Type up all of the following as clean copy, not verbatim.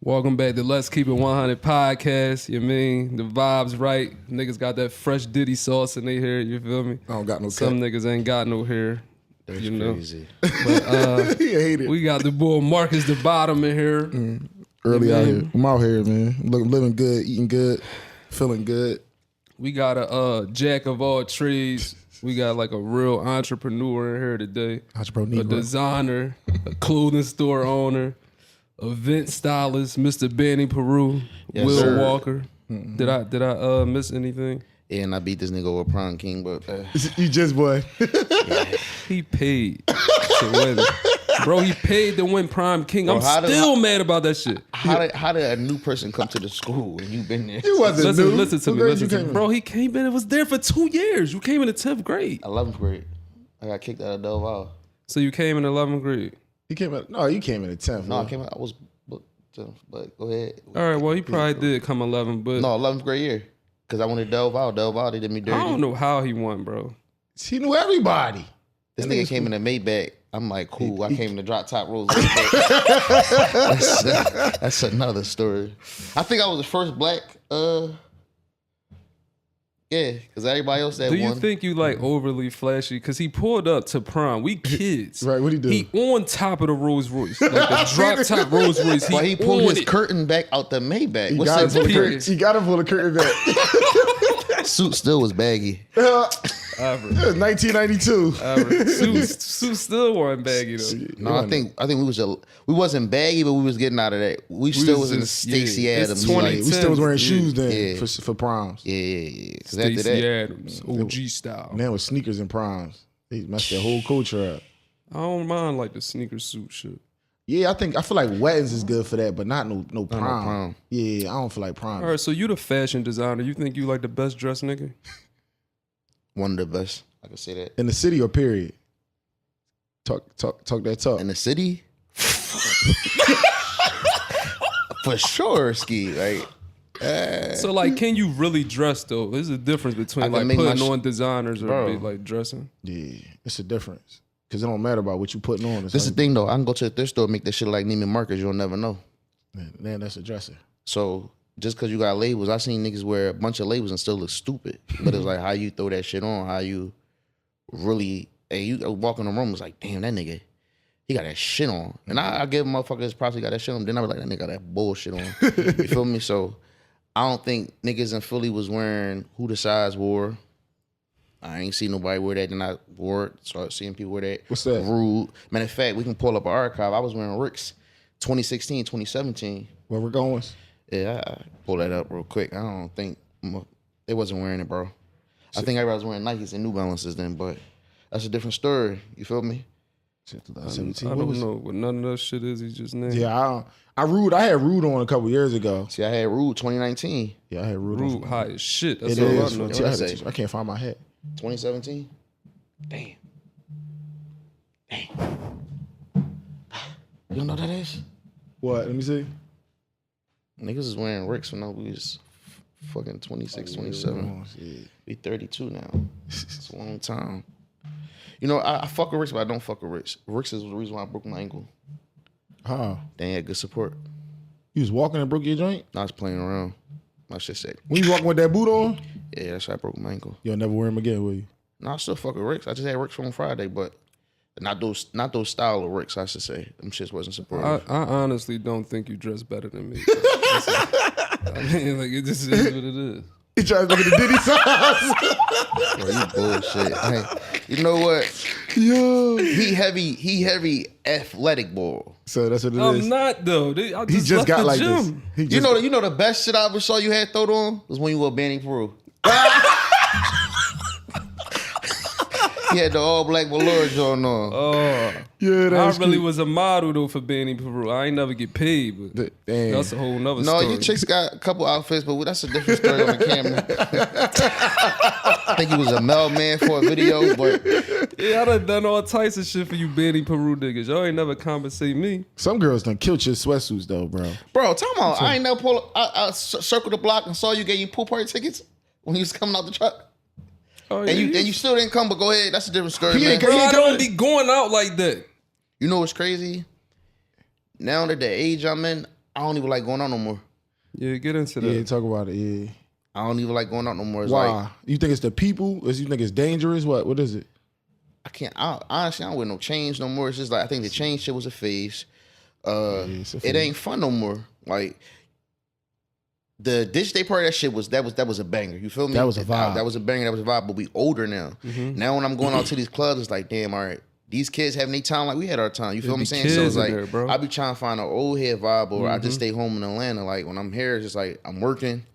Welcome back to Let's Keep It 100 podcast. You mean the vibes right? Niggas got that fresh Diddy sauce in their hair. You feel me? I don't got no Some cut. niggas ain't got no hair. That's you know? crazy. But He hate it. we got the boy Marcus the Bottom in here. Early out man. here. I'm out here, man. Living good, eating good, feeling good. We got a jack of all trades. We got like a real entrepreneur in here today. Entrepreneur. A designer, a clothing store owner, event stylist, Mr. Banni Peru, Yes, Will sir. Walker. Did I miss anything? Yeah, and I beat this nigga over Prom King, but You just boy. He paid to win. Bro, he paid to win Prime King. I'm still mad about that shit. how did a new person come to the school and you been there? You wasn't new. Listen to What me. grade Listen you to came me. in? Bro, he came in and was there for 2 years. You came in the 10th grade. 11th grade. I got kicked out of Del Valle. So you came in 11th grade. You came in. No, you came in at 10th. No, man. I came out. I was, but go ahead. All right, well, he probably did come 11, but No, 11th grade year. Because I went to Del Valle. Del Valle, they did me dirty. I don't know how he won, bro. He knew everybody. This nigga came in a Maybach. I'm like, cool. I came in the drop top rolls. That's another story. I think I was the first black. Yeah, because everybody else that Do you won. think you like overly flashy? Because he pulled up to prom. We kids. Right, what'd he do? He on top of the Rolls Royce. Like the drop top Rolls Royce. Why he pulled on his it. curtain back out the Maybach? You What's gotta the pull the curtain. period? You gotta pull the curtain back. suit still was baggy. Ever. 1992. Sue still weren't baggy though. No, I think we wasn't baggy, but we was getting out of that. We still was in the just- Stacey yeah, it's Adams. 20 like, We still was wearing Yeah. shoes then Yeah. for proms. yeah. Because after Stacey that, Adams, OG style. Man with sneakers and proms. They messed their whole culture up. I don't mind like the sneaker suit shit. Yeah, I feel like weddings is good for that, but not no prom. prom. Yeah, I don't feel like prom. All right, so you the fashion designer. You think you like the best dressed nigga? one of the best. I can say that. In the city or period? Talk that talk. In the city, for sure, ski. Like, So like, can you really dress though? There's a difference I between can like make my putting sh- on designers or Bro. be like dressing. Yeah, it's a difference. Because it don't matter about what you putting on. It's this is like, the thing though. I can go to the thrift store and make that shit like Neiman Marcus. You'll never know. Man, that's a dresser. So just because you got labels, I seen niggas wear a bunch of labels and still look stupid. But it's like how you throw that shit on, how you really, hey, you walk in the room, it's like, damn, that nigga, he got that shit on. And I give motherfuckers props, he got that shit on. Then I was like, that nigga got that bullshit on. You feel me? So I don't think niggas in Philly was wearing who the size wore. I ain't seen nobody wear that. Then I wore it. Started seeing people wear that. What's that? Rude. Matter of fact, we can pull up an archive. I was wearing Rick's 2016, 2017. Where we're going? Yeah, I pull that up real quick. I don't think they wasn't wearing it, bro. I think everybody was wearing Nikes and New Balances then, but that's a different story. You feel me? I 17. don't What was- know what none of that shit is. He just named. Yeah, I had Rude on a couple years ago. See, I had Rude 2019, Yeah, I had Rude Rude on. high as shit. That's It all is. I know. What I say? I can't find my hat. 2017. Damn. You don't know what that is? What? Let me see. Niggas is wearing Ricks when we was fucking 26, 27. Oh, shit. We 32 now. It's a long time. You know, I fuck with Ricks, but I don't fuck with Ricks. Ricks is the reason why I broke my ankle. How? They ain't had good support. You was walking and broke your joint? I was playing around. My shit said, When you walking with that boot on? yeah, that's why I broke my ankle. You'll never wear them again, will you? No, I still fuck with Ricks. I just had Ricks on Friday, but not those style of Ricks, I should say. Them shits wasn't supportive. I honestly don't think you dress better than me. I mean, like it just is what it is. He tries to look at the Diddy size. Bro, you bullshit. You know what? Yo. He heavy athletic ball. So that's what it I'm is. not though. I He just left got the like gym. this. He You just, know the best shit I ever saw you had thrown on was when you were Banni Peru. He had the all black velour joint on. Oh, yeah, I that's really cute. was a model though for Banni Peru. I ain't never get paid, but Damn. that's a whole nother No, story. you chicks got a couple outfits, but that's a different story on the camera. I think he was a mailman for a video, but Yeah, I done all types of shit for you Banni Peru niggas. Y'all ain't never compensate me. Some girls done killed your sweatsuits though, bro. bro, tell me, I ain't never I circled the block and saw you get your pool party tickets when you was coming out the truck. Oh, And you still didn't come, but go ahead. That's a different story, He man. ain't Bro, I ain't don't coming- be going out like that. You know what's crazy? Now that the age I'm in, I don't even like going out no more. Yeah, get into that. Yeah, talk about it. Yeah. I don't even like going out no more. It's Why? like, You think it's the people? Or you think it's dangerous? What is it? honestly, I don't wear no chains no more. It's just like, I think the chain shit was a phase. It's a It phase. ain't fun no more. Like, the Ditch Day party, that was a banger. You feel me? That was a vibe. That was a banger. That was a vibe. But we older now. Now when I'm going out to these clubs, it's like, damn, all right, these kids having their time like we had our time. You feel what I'm saying? So it's like, there, bro. I be trying to find an old head vibe, or I just stay home in Atlanta. Like when I'm here, it's just like I'm working,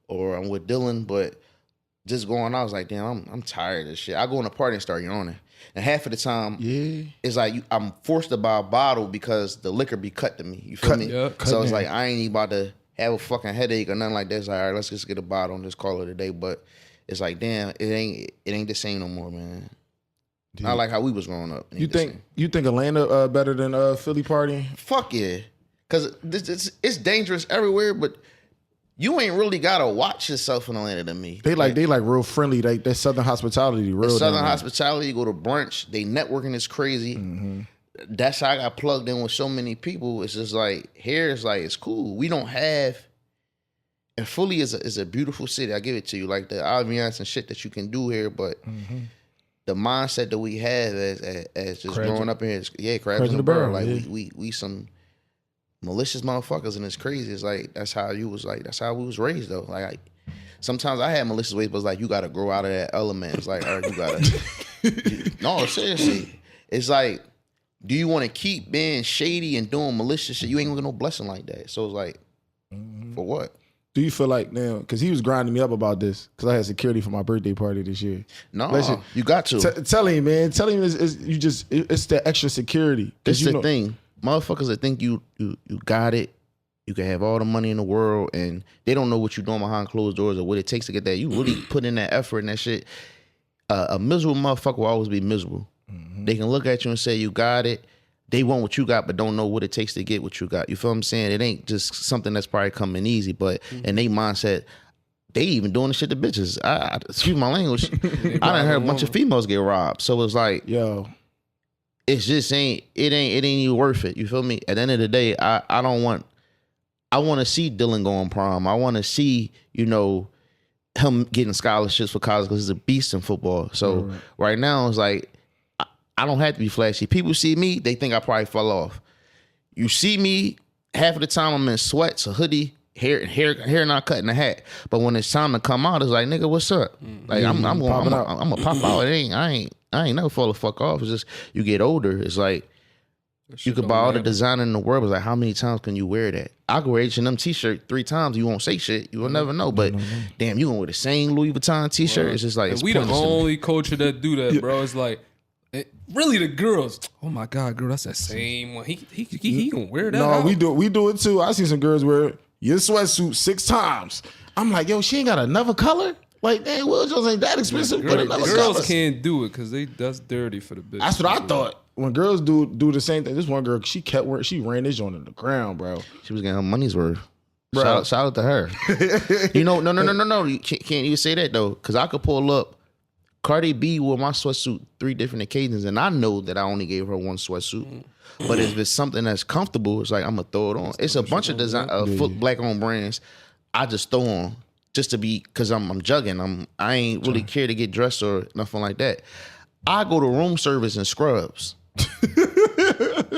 or I'm with Dylan. But just going out, I was like, damn, I'm tired of this shit. I go in a party and start yawning. And half of the time, it's like I'm forced to buy a bottle because the liquor be cut to me. You feel me? Yeah. So it's like I ain't even about to have a fucking headache or nothing like that. It's like, all right, let's just get a bottle and just call it a day. But it's like, damn, it ain't the same no more, man. Dude. Not like how we was growing up. You think Atlanta better than Philly partying? Fuck yeah, because it's dangerous everywhere. But you ain't really gotta watch yourself in Atlanta to me. They like real friendly. Like that Southern hospitality, real Southern down there. hospitality. You go to brunch. They networking is crazy. That's how I got plugged in with so many people. It's just like here, it's like it's cool. We don't have, and Philly is a beautiful city. I give it to you. Like the ambiance and shit that you can do here, but the mindset that we have as just growing up in here, crabs in the barrel. Like we some malicious motherfuckers, and it's crazy. It's like that's how we was raised though. Like sometimes I had malicious ways, but it's like you gotta grow out of that element. It's like, all right, you gotta no, seriously. It's like, do you want to keep being shady and doing malicious shit? You ain't gonna get no blessing like that. So it's like, for what? Do you feel like now? Because he was grinding me up about this. Because I had security for my birthday party this year. No, you got to tell him, man. Tell him it's the extra security. It's the thing, motherfuckers that think you got it. You can have all the money in the world, and they don't know what you're doing behind closed doors or what it takes to get that. You really put in that effort and that shit. A miserable motherfucker will always be miserable. They can look at you and say you got it. They want what you got, but don't know what it takes to get what you got. You feel what I'm saying? It ain't just something that's probably coming easy, but in they mindset, they even doing the shit to bitches. I excuse my language. I done heard a bunch of females get robbed. So it's like, yo, it's just ain't even worth it. You feel me? At the end of the day, I want to see Dylan go on prom. I want to see, him getting scholarships for college because he's a beast in football. So right now it's like, I don't have to be flashy. People see me, they think I probably fell off. You see me, half of the time I'm in sweats, a hoodie, hair not cut in a hat. But when it's time to come out, it's like, nigga, what's up? Like I'm gonna pop out. I ain't never fall the fuck off. It's just you get older. It's like you could buy all the designer in the world. It's like, how many times can you wear that? I could wear H&M t-shirt 3 times. You won't say shit. You will never know. But damn, you gonna wear the same Louis Vuitton t-shirt? It's just like, it's we the only culture that do that, bro. It's like, really the girls. Oh my God, girl, that's that same one. He gonna wear that. No, we do it too. I see some girls wear your sweatsuit 6 times. I'm like, yo, she ain't got another color. Like, damn, Will Jones ain't that expensive. Girls can't do it because that's dirty for the bitch. That's what I thought. When girls do the same thing, this one girl, she ran this joint in the ground, bro. She was getting her money's worth. Bro. Shout out to her. No. You can't even say that though, because I could pull up Cardi B wore my sweatsuit 3 different occasions, and I know that I only gave her 1 sweatsuit. But if it's something that's comfortable, it's like I'm gonna throw it on. It's a bunch of design, black-owned brands. I just throw on just to be, because I'm jugging. I ain't really care to get dressed or nothing like that. I go to room service and scrubs.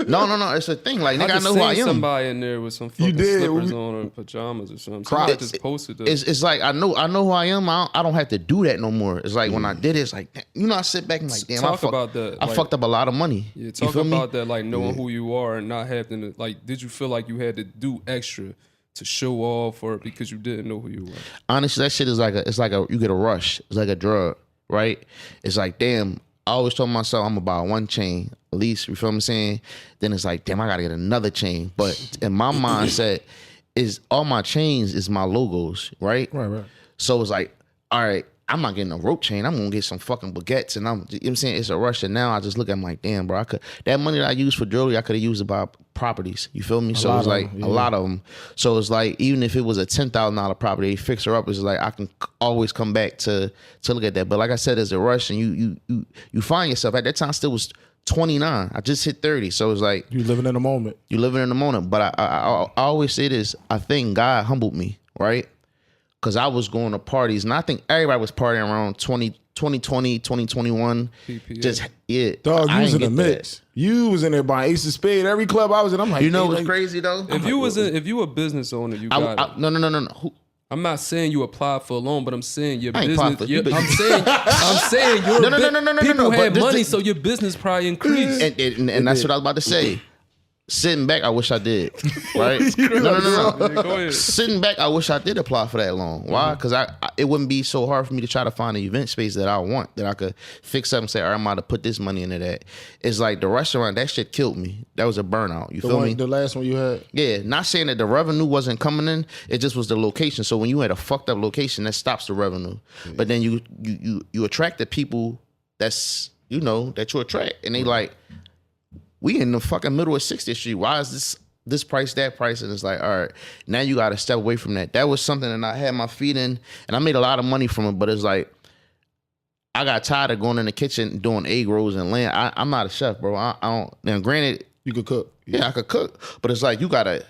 No. It's a thing. Like, nigga, I know who I am. Somebody in there with some fucking slippers on or pajamas or something. Somebody just posted this. It's like I know who I am. I don't have to do that no more. It's like when I did it, it's like, I sit back and like, damn, I fucked up a lot of money. Yeah, talk about that, like knowing who you are and not having to, like, did you feel like you had to do extra to show off or because you didn't know who you were? Honestly, that shit is you get a rush. It's like a drug, right? It's like, damn, I always told myself I'm gonna buy 1 chain at least. You feel what I'm saying? Then it's like, damn, I gotta get another chain. But in my mindset, is all my chains is my logos, right? Right. So it's like, all right, I'm not getting a rope chain. I'm gonna get some fucking baguettes, and you know what I'm saying? It's a rush. And now I just look at them like, damn, bro, that money that I use for jewelry, I could have used to buy properties. You feel me? So it's like a lot of them. So it's like, even if it was a $10,000 property, fix her up, it's like I can always come back to look at that. But like I said, there's a rush, and you find yourself at that time still was 29. I just hit 30. So it's like you living in the moment. You living in the moment. But I always say this, I think God humbled me, right? Because I was going to parties, and I think everybody was partying around 2020, 2021. PPA. Just, yeah. Dog, you I was ain't in the get mix. You was in there buying Ace of Spade. Every club I was in, I'm like, You know hey, what's like, crazy, though? If you a business owner, you got it. No. I'm not saying you applied for a loan, but I'm saying your I ain't applied business. for- I'm saying your No. people but had this money, the- so your business probably increased. And that's what I was about to say. Sitting back, I wish I did. Right? No. Yeah, go ahead. Sitting back, I wish I did apply for that loan. Why? Because it wouldn't be so hard for me to try to find an event space that I want, that I could fix up and say, all right, I'm about to put this money into that. It's like the restaurant, that shit killed me. That was a burnout. You feel me? The last one you had? Yeah, not saying that the revenue wasn't coming in, it just was the location. So when you had a fucked up location, that stops the revenue. Yeah. But then you attract the people that you attract, and they like, we in the fucking middle of 60th Street. Why is this price, that price? And it's like, all right, now you got to step away from that. That was something that I had my feet in, and I made a lot of money from it. But it's like, I got tired of going in the kitchen doing egg rolls and lamb. I'm not a chef, bro. I don't. Now, granted, you could cook. Yeah, I could cook. But it's like, you gotta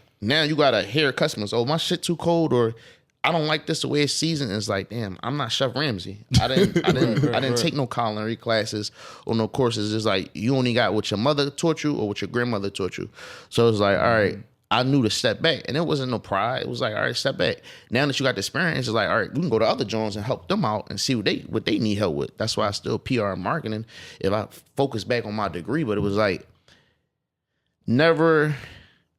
hear customers. Oh, my shit too cold, or I don't like this the way it's seasoned. It's like, damn, I'm not Chef Ramsay. I didn't take no culinary classes or no courses. It's like, you only got what your mother taught you or what your grandmother taught you. So it's like, all right, I knew to step back. And it wasn't no pride. It was like, all right, step back. Now that you got the experience, it's like, all right, we can go to other Jones and help them out and see what they need help with. That's why I still PR and marketing if I focus back on my degree. But it was like, never,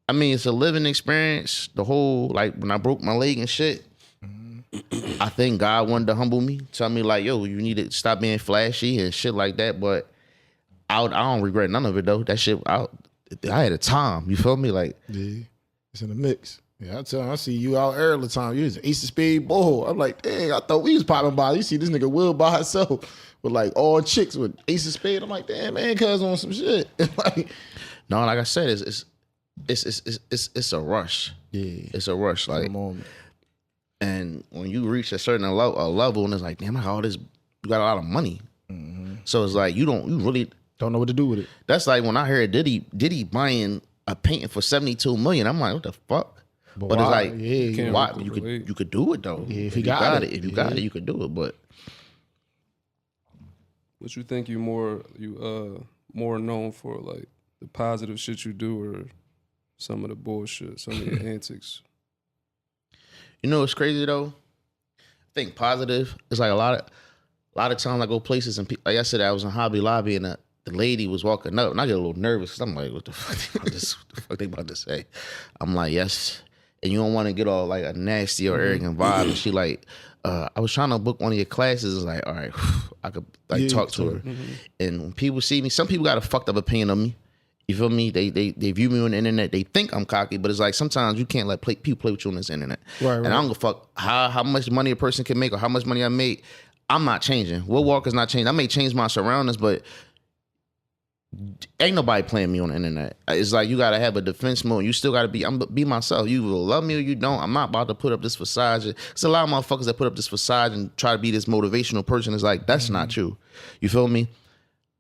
I mean, it's a living experience. The whole, like, when I broke my leg and shit, I think God wanted to humble me, tell me like, yo, you need to stop being flashy and shit like that. But I don't regret none of it though. That shit, I had a time. You feel me? Like, yeah, it's in the mix. Yeah, I see you out there all the time. You was an Ace of Spade bull. I'm like, dang, I thought we was popping by. You see this nigga Will by herself with like all chicks with Ace of Spade. I'm like, damn, man, cuz on some shit. Like, no, like I said, it's a rush. Yeah, it's a rush. Like, and when you reach a certain level, and it's like, damn, I got all this. You got a lot of money, so it's like you really don't know what to do with it. That's like when I heard Diddy buying a painting for $72 million. I'm like, what the fuck? But it's like, yeah, why? You could do it though. Yeah, if you got it, if you got it, you could do it. But what you think you more known for, like the positive shit you do, or some of the bullshit, some of your antics? You know what's crazy though? I think positive is like a lot of times I go places and like I said, I was in Hobby Lobby and the lady was walking up and I get a little nervous because I'm like, what the fuck they about to say? I'm like, yes. And you don't want to get all like a nasty or arrogant vibe. And she like, I was trying to book one of your classes. It's like, all right, I could like talk to her. And when people see me, some people got a fucked up opinion of me. You feel me? They view me on the internet. They think I'm cocky, but it's like sometimes you can't let people play with you on this internet. Right. And I don't give a fuck how much money a person can make or how much money I make. I'm not changing. Will Walker's not changing. I may change my surroundings, but ain't nobody playing me on the internet. It's like you gotta have a defense mode. You still gotta be myself. You will love me or you don't. I'm not about to put up this facade. It's a lot of motherfuckers that put up this facade and try to be this motivational person. It's like that's not you. You feel me?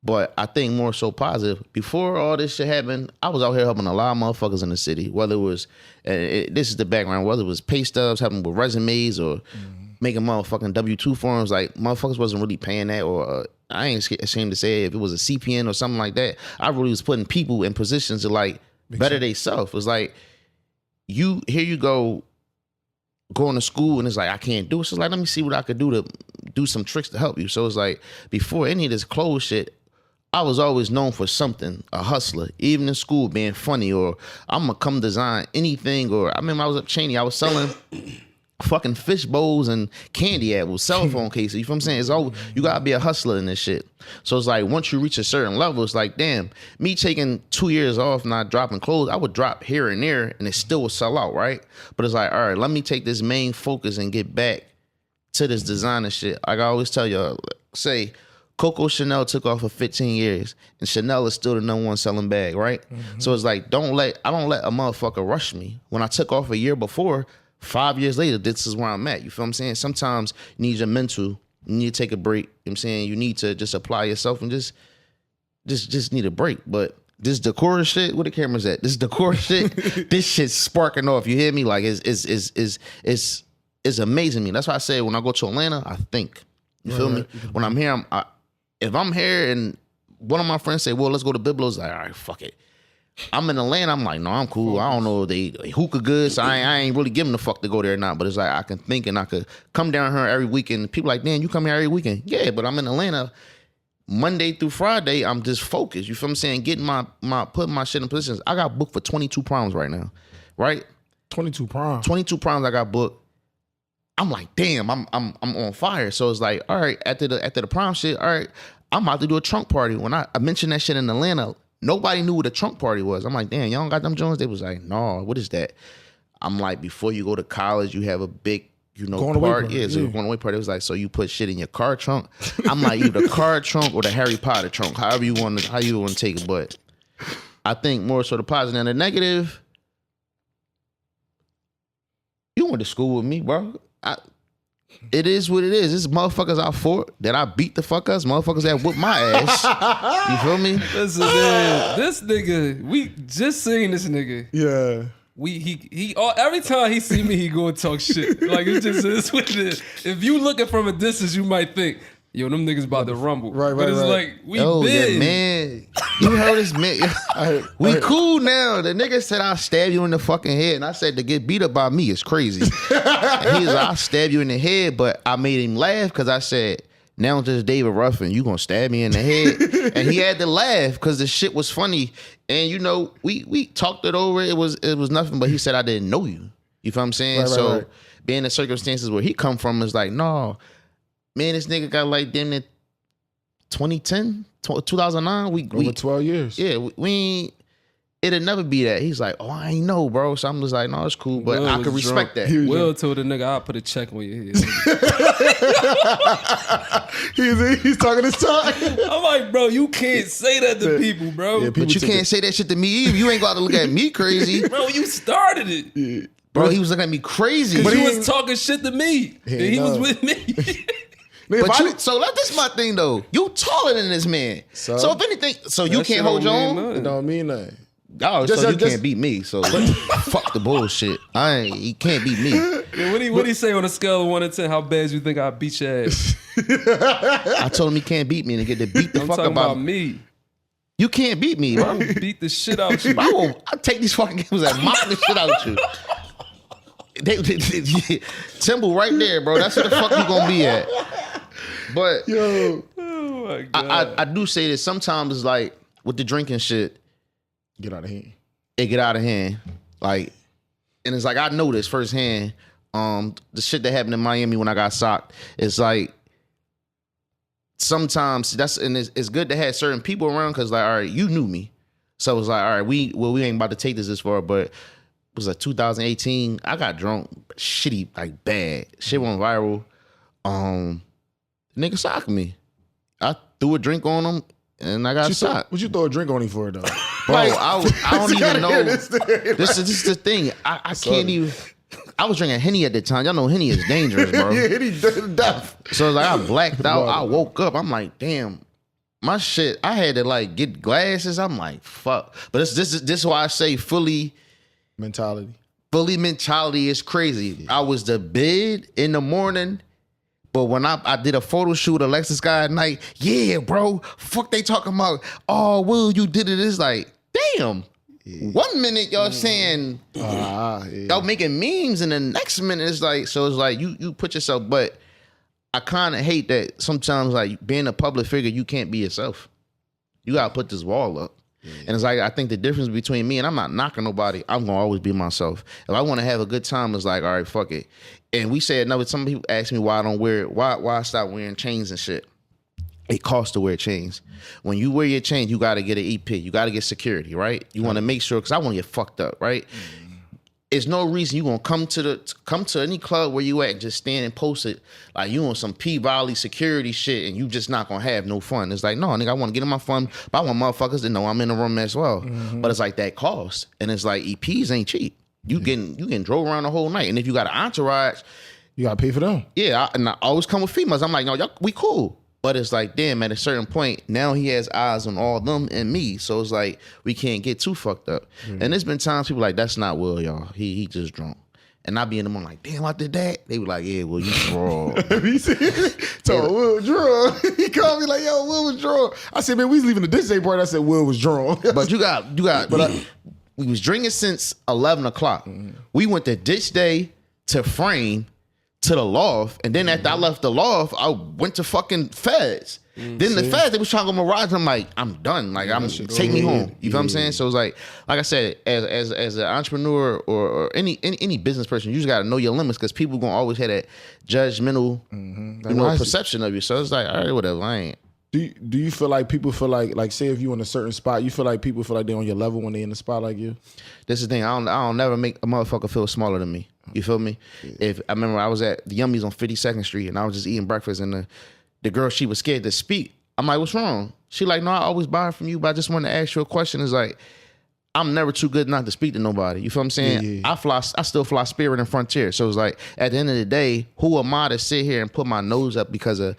But I think more so positive. Before all this shit happened, I was out here helping a lot of motherfuckers in the city. Whether it was, this is the background, whether it was pay stubs, helping with resumes, or making motherfucking W-2 forms. Like, motherfuckers wasn't really paying that, or I ain't ashamed to say if it was a CPN or something like that. I really was putting people in positions to like better themselves. It's like, here you go, going to school, and it's like, I can't do it. So it's like, let me see what I could do to do some tricks to help you. So it's like, before any of this clothes shit, I was always known for something, a hustler, even in school being funny, or I'm gonna come design anything. Or I remember I was up Cheney, I was selling fucking fish bowls and candy apples, cell phone cases. You feel what I'm saying? It's all, you gotta be a hustler in this shit. So it's like once you reach a certain level, it's like, damn, me taking 2 years off, not dropping clothes, I would drop here and there and it still would sell out, right? But it's like, all right, let me take this main focus and get back to this designer shit. Like I always tell y'all, say Coco Chanel took off for 15 years, and Chanel is still the #1 selling bag, right? So it's like, I don't let a motherfucker rush me. When I took off a year before, 5 years later, this is where I'm at. You feel what I'm saying? Sometimes you need your mental, you need to take a break. You know what I'm saying? You need to just apply yourself and just need a break. But this decor shit, where the cameras at? This decor shit, this shit's sparking off. You hear me? Like it's amazing me. That's why I say when I go to Atlanta, I think. You feel me? When I'm here, if I'm here and one of my friends say, well, let's go to Biblos, like, all right, fuck it. I'm in Atlanta, I'm like, no, I'm cool. I don't know if they hookah good, so I ain't really giving the fuck to go there or not. But it's like I can think and I could come down here every weekend. People like, damn, you come here every weekend. Yeah, but I'm in Atlanta Monday through Friday, I'm just focused. You feel what I'm saying? Getting putting my shit in positions. I got booked for 22 proms right now. Right? 22 proms. 22 proms I got booked. I'm like, damn, I'm on fire. So it's like, all right, after the prom shit, all right, I'm about to do a trunk party. When I mentioned that shit in Atlanta, nobody knew what a trunk party was. I'm like, damn, y'all don't got them Jones? They was like, no, what is that? I'm like, before you go to college, you have a big, party. Yeah, so going away party. It was like, so you put shit in your car trunk. I'm like, either the car trunk or the Harry Potter trunk, how you want to take it. But I think more so the positive and the negative. You went to school with me, bro. It is what it is. This motherfuckers out for that I beat the fuck us. Motherfuckers that whip my ass. You feel me? Listen, man, this nigga, we just seen this nigga. Yeah. He every time he see me, he go and talk shit. Like it's what it is. If you looking from a distance, you might think, yo, them niggas about to rumble. Right. But it's like, we big. Yeah, man. You heard this, man. We cool now. The nigga said, I'll stab you in the fucking head. And I said, to get beat up by me is crazy. And he's like, I'll stab you in the head. But I made him laugh because I said, now just David Ruffin, you gonna stab me in the head? And he had to laugh because the shit was funny. And we talked it over. It was nothing, but he said, I didn't know you. You feel what I'm saying? Right. Being the circumstances where he come from is like, no, man, this nigga got like damn near 2010, 2009. Over 12 years. Yeah, we ain't. It'll never be that. He's like, oh, I ain't know, bro. So I'm just like, no, it's cool, but I can respect that. Will told the nigga, I'll put a check on your head. He's talking his talk. I'm like, bro, you can't say that to people, bro. Yeah, but you can't say that shit to me either. You ain't got to look at me crazy. Bro, you started it. Yeah. Bro, he was looking at me crazy. But he was talking shit to me. And he was with me. So that's my thing though. You taller than this man. So if anything, so you can't hold your own. It don't mean nothing. Oh, so you can't beat me. So fuck the bullshit. He can't beat me. Yeah, what he say on a scale of 1 to 10? How bad you think I beat your ass? I told him he can't beat me and get to beat the I'm fuck talking about me. You can't beat me, bro. Beat the shit out you. I'll take these fucking games and mock the shit out of you. Timble right there, bro. That's where the fuck you gonna be at. But yo, oh my God. I do say this sometimes. It's like with the drinking shit, get out of hand. It get out of hand. Like, and it's like I know this firsthand. The shit that happened in Miami when I got socked. It's like sometimes it's good to have certain people around because like, all right, you knew me, so it was like, all right, we ain't about to take this far, but it was like 2018. I got drunk, shitty, like bad. Shit went viral. Nigga socked me. I threw a drink on him and I got socked. What you throw a drink on him for though? Bro, I don't even know. This is the thing. I can't even. I was drinking Henny at the time. Y'all know Henny is dangerous, bro. Yeah, Henny death. So it's like I blacked out. I woke up. I'm like, damn, my shit. I had to like get glasses. I'm like, fuck. But this is why I say fully mentality is crazy. I was the bed in the morning. But when I did a photo shoot of Alexis Guy at night, yeah, bro, fuck they talking about, oh, Will, you did it. It's like, damn. Yeah. 1 minute y'all saying, y'all making memes, and the next minute it's like, so it's like you put yourself, but I kind of hate that sometimes like being a public figure, you can't be yourself. You got to put this wall up. Yeah. And it's like, I think the difference between me, and I'm not knocking nobody, I'm going to always be myself. If I want to have a good time, it's like, all right, fuck it. And we said, no, some people ask me why I stop wearing chains and shit. It costs to wear chains. When you wear your chains, you got to get an EP. You got to get security, right? You want to make sure, because I want to get fucked up, right? There's no reason you gonna come to any club where you at and just stand and post it like you on some P-Valley security shit and you just not gonna have no fun. It's like, no, nigga, I want to get in my fun, but I want motherfuckers to know I'm in the room as well. But it's like that cost, and it's like EPs ain't cheap. You getting drove around the whole night, and if you got an entourage, you gotta pay for them. Yeah, and I always come with females. I'm like, no, y'all, we cool. But it's like, damn, at a certain point, now he has eyes on all them and me. So it's like, we can't get too fucked up. And there's been times people like, that's not Will, y'all. He just drunk. And I be in the morning like, damn, I did that. They be like, yeah, Will, you drunk. So Will drunk. He called me like, yo, Will was drunk. I said, man, we was leaving the ditch day party. I said, Will was drunk. But you got, we was drinking since 11 o'clock. We went to ditch day to Frame to the loft, and then after I left the loft, I went to fucking Feds. Then the Feds, they was trying to go Mirage. I'm like, I'm done. Like, take me home. You feel what I'm saying? So it's like I said, as an entrepreneur or any business person, you just gotta know your limits because people gonna always have that judgmental, perception of you. So it's like, all right, whatever. I ain't. Do you feel like people feel like say if you in a certain spot, you feel like people feel like they're on your level when they in the spot like you? This is the thing. I don't never make a motherfucker feel smaller than me. You feel me? Yeah. If I remember I was at the Yummies on 52nd Street and I was just eating breakfast and the girl, she was scared to speak. I'm like, what's wrong? She like, no, I always buy from you, but I just wanted to ask you a question. It's like, I'm never too good not to speak to nobody. You feel what I'm saying? Yeah. I still fly Spirit and Frontier. So it's like, at the end of the day, who am I to sit here and put my nose up because of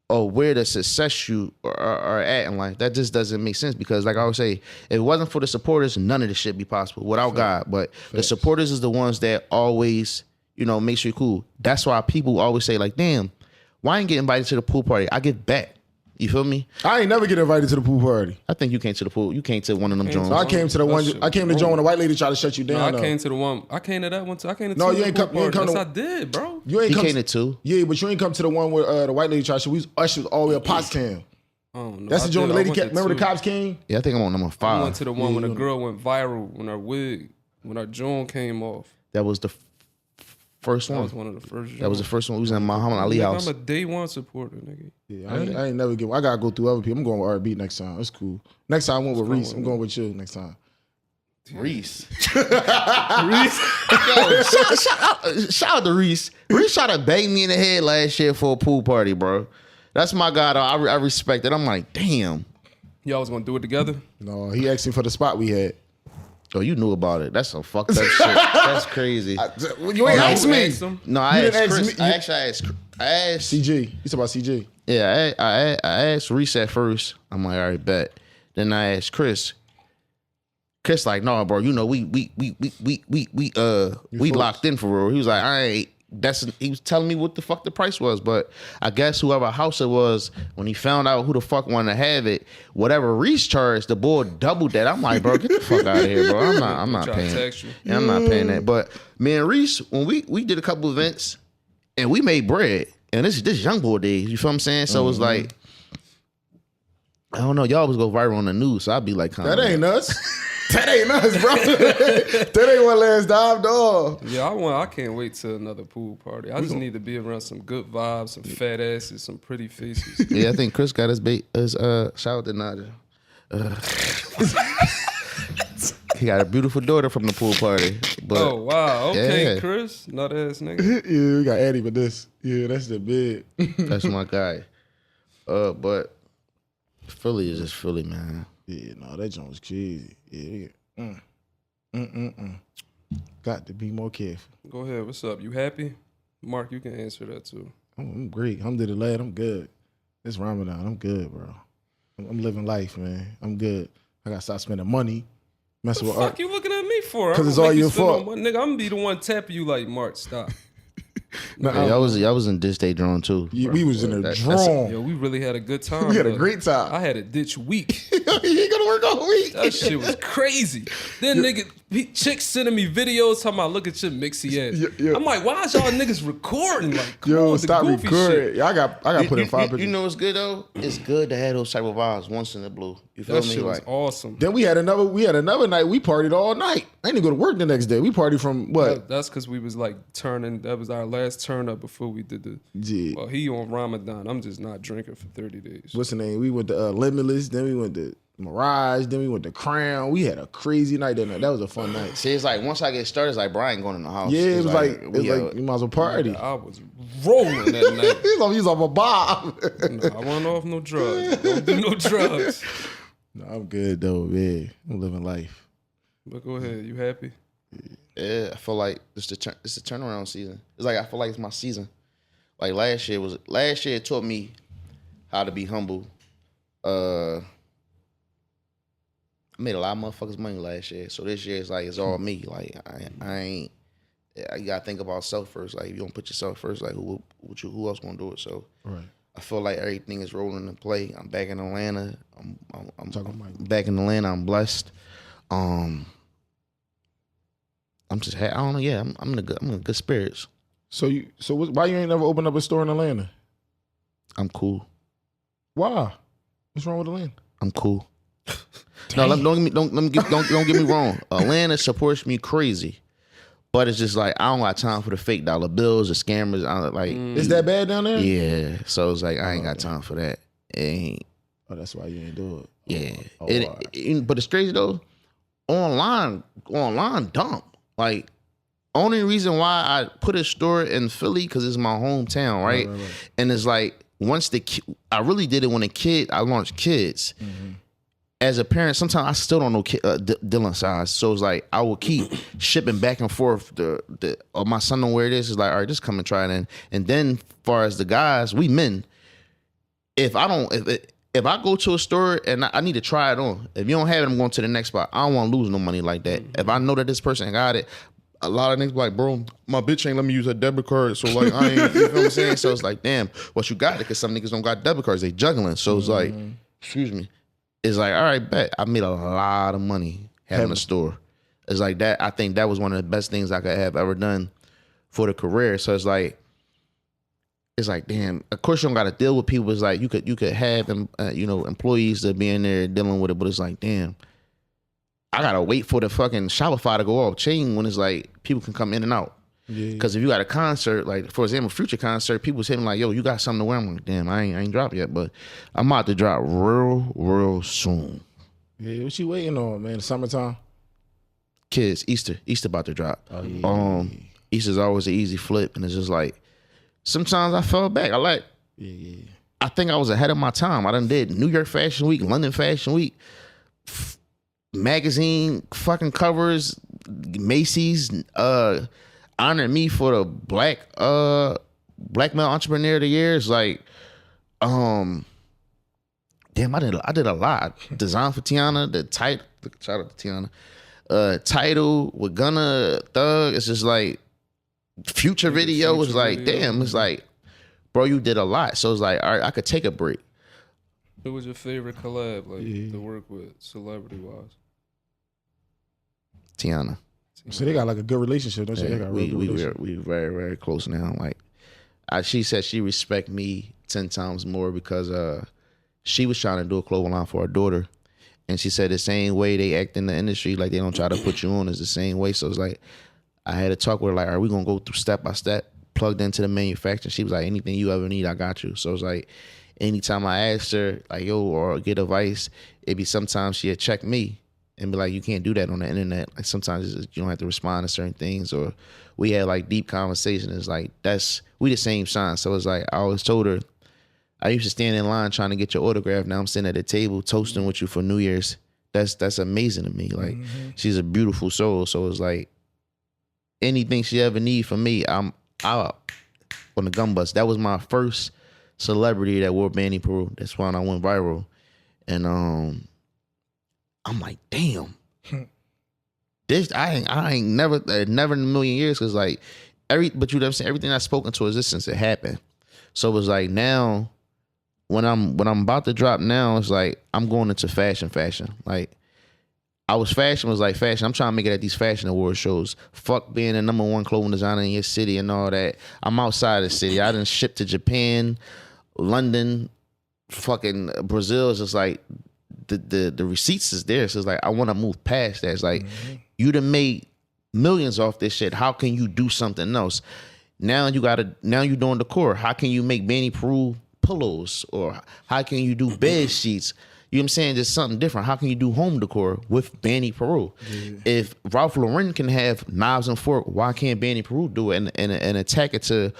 where the success you are at in life? That just doesn't make sense because, like I always say, if it wasn't for the supporters, none of this shit be possible without God. But the supporters is the ones that always, make sure you're cool. That's why people always say, like, damn, why I ain't get invited to the pool party? I get back. You feel me? I ain't never get invited to the pool party. I think you came to the pool. You came to one of them joints. So I came to the one. I came to join when the white lady tried to shut you down. No, I came to the one. I came to that one too. I came to no, you ain't come. Yes, I did, bro. You ain't he come came to two. Yeah, but you ain't come to the one where the white lady tried to. We was ushers all the way at Pottstown. Oh, no, that's the joint the lady kept. Remember the cops came? Yeah, I think I'm on number 5. I went to the one when the girl went viral when her joint came off. That was the first one. That was one of the first. That was the first one. We was in Muhammad Ali house. I'm a day one supporter, nigga. Yeah, I ain't never get. I gotta go through other people. I'm going with RB next time. That's cool. Next time I went with Reese. I'm going with you next time. Reese. Reese. Yo, shout out to Reese. Reese tried to bang me in the head last year for a pool party, bro. That's my guy, though. I respect it. I'm like, damn. Y'all was gonna do it together? No, he asked me for the spot we had. Oh, you knew about it. That's some fucked up shit. That's crazy. You ain't asked me. No, I asked Chris. I actually asked CG. You talking about CG? Yeah, I asked Reese at first. I'm like, all right, bet. Then I asked Chris. Chris like, no, bro. We locked in for real. He was like, all right. He was telling me what the fuck the price was, but I guess whoever house it was, when he found out who the fuck wanted to have it, whatever Reese charged, the boy doubled that. I'm like, bro, get the fuck out of here, bro. I'm not paying. Yeah, I'm not paying that. But me and Reese, when we did a couple events and we made bread, and this young boy days, you feel what I'm saying? So it's like, I don't know, y'all always go viral on the news, so I'd be like, that ain't us. That ain't us, bro. That ain't one last dive, dog. Yeah, I can't wait till another pool party. I just need to be around some good vibes, some fat asses, some pretty faces. Yeah, I think Chris got his shout out to Nadia. He got a beautiful daughter from the pool party. But, oh wow, okay, yeah. Chris, nut ass nigga. Yeah, we got Eddie with this. Yeah, that's the big. That's my guy. But Philly is just Philly, man. Yeah, no, that joint was crazy. Yeah. Got to be more careful. Go ahead. What's up? You happy? Mark, you can answer that too. I'm great. Alhamdulillah, I'm good. It's Ramadan. I'm good, bro. I'm living life, man. I'm good. I got to stop spending money. Messing with art. What the fuck you looking at me for? Because it's all your fault. Nigga, I'm going to be the one tapping you like, Mark, stop. No, yeah, y'all was in Ditch Day Drone too. Yeah, we was in a drone. Yo, we really had a good time. We had a great time. I had a ditch week. You ain't gonna work all week. That shit was crazy. Then chicks sending me videos talking about look at your mixy ass. Yeah. I'm like, why is y'all niggas recording? Like, come yo, on, stop the goofy recording. shit. Yeah, I got put in 5 pictures. You know what's good though? It's good to have those type of vibes once in the blue. You feel That me? shit was Like, awesome. Then we had another night. We partied all night. I didn't go to work the next day. We partied from what? That's because we was like turning. That was our last turn up before we did the. Yeah. Well, he on Ramadan. I'm just not drinking for 30 days. What's the name? We went to Limitless. Then we went to Mirage. Then we went to Crown. We had a crazy night that night. That was a fun night. See, it's like once I get started, it's like Brian going in the house. Yeah, it It's was like you might as well party. I was rolling that night. He's off a bomb. No, I wasn't off no drugs. Don't do no drugs. No, I'm good though, man. I'm living life. But go ahead. You happy? Yeah, I feel like it's the turnaround season. It's like I feel like it's my season. Like last year it taught me how to be humble. I made a lot of motherfuckers money last year, so this year it's like it's all me. Like I ain't. You gotta think about self first. Like if you don't put yourself first, like who else gonna do it? So Right. I feel like everything is rolling in play. I'm back in Atlanta. I'm Talking back in Atlanta. I'm blessed. I'm just I don't know. Yeah, I'm in good spirits. So why you ain't never opened up a store in Atlanta? I'm cool. Why? What's wrong with Atlanta? I'm cool. No, don't get me wrong. Atlanta supports me crazy, but it's just like I don't got time for the fake dollar bills, the scammers. I don't, like, Is that bad down there? yeah. So it's like I ain't got time for that. It ain't. Oh, that's why you ain't do it. Yeah. Oh, But it's crazy though. Online dumb. Like, only reason why I put a store in Philly because it's my hometown, right? Right. And it's like once I really did it when I launched kids. Mm-hmm. As a parent, sometimes I still don't know Dylan's size, so it's like I will keep shipping back and forth. My son know where it is. It's like, all right, just come and try it in. And then, far as the guys, we men, if I go to a store and I need to try it on, if you don't have it, I'm going to the next spot. I don't want to lose no money like that. If I know that this person got it, a lot of niggas be like, bro, my bitch ain't let me use her debit card, so like I ain't, you know what I'm saying? So it's like, damn, what you got it? Because some niggas don't got debit cards, they juggling. So it's like, excuse me. It's like, all right, bet. I made a lot of money having a store. It's like that. I think that was one of the best things I could have ever done for the career. So it's like, damn. Of course, you don't got to deal with people. It's like you could have employees that be in there dealing with it, but it's like, damn, I gotta wait for the fucking Shopify to go off chain when it's like people can come in and out. Because if you got a concert, like for example, Future concert, people hitting like, yo, you got something to wear? I'm like, damn, I ain't dropped yet, but I'm about to drop real soon. Yeah, what you waiting on, man? Summertime? Kids, Easter about to drop. Oh, yeah. Easter's always an easy flip, and it's just like, sometimes I fell back. I think I was ahead of my time. I done did New York Fashion Week, London Fashion Week, magazine fucking covers, Macy's, honored me for the black male entrepreneur of the year. It's like, damn, I did a lot. Design for Tiana, shout out to Tiana. Title with Gunna Thug. It's just like Future video was like, damn, it's like, bro, you did a lot. So it's like, all right, I could take a break. Who was your favorite collab, like to work with, celebrity wise? Tiana. So they got like a good relationship, don't you? Yeah, They got a real good relationship. we very, very close now. Like, she said she respect me 10 times more because she was trying to do a clothing line for her daughter, and she said the same way they act in the industry, like they don't try to put you on, is the same way. So it's like I had to talk with her, like, are we gonna go through step by step, plugged into the manufacturer? She was like, anything you ever need, I got you. So it's like anytime I asked her, like, yo, or get advice, it'd be sometimes she'd check me and be like, you can't do that on the internet. Like sometimes you don't have to respond to certain things. Or we had like deep conversations. It's like, we the same sign. So it's like, I always told her, I used to stand in line trying to get your autograph. Now I'm sitting at the table toasting with you for New Year's. That's amazing to me. Like, she's a beautiful soul. So it's like, anything she ever need from me, I'm out on the gun bus. That was my first celebrity that wore Banni Peru. That's when I went viral. And I'm like, damn. This I ain't never in a million years, because like but you know what I'm saying, everything I spoke into existence, it happened. So it was like, now when I'm about to drop now, it's like I'm going into fashion. Like, fashion was like fashion. I'm trying to make it at these fashion award shows. Fuck being the #1 clothing designer in your city and all that. I'm outside the city. I done shipped to Japan, London, fucking Brazil. It's just like the receipts is there. So it's like, I want to move past that. It's like, you done made millions off this shit. How can you do something else? Now you doing decor. How can you make Banni Peru pillows? Or how can you do bed sheets? You know what I'm saying? Just something different. How can you do home decor with Banni Peru? Yeah. If Ralph Lauren can have knives and fork, why can't Banni Peru do it and attack it to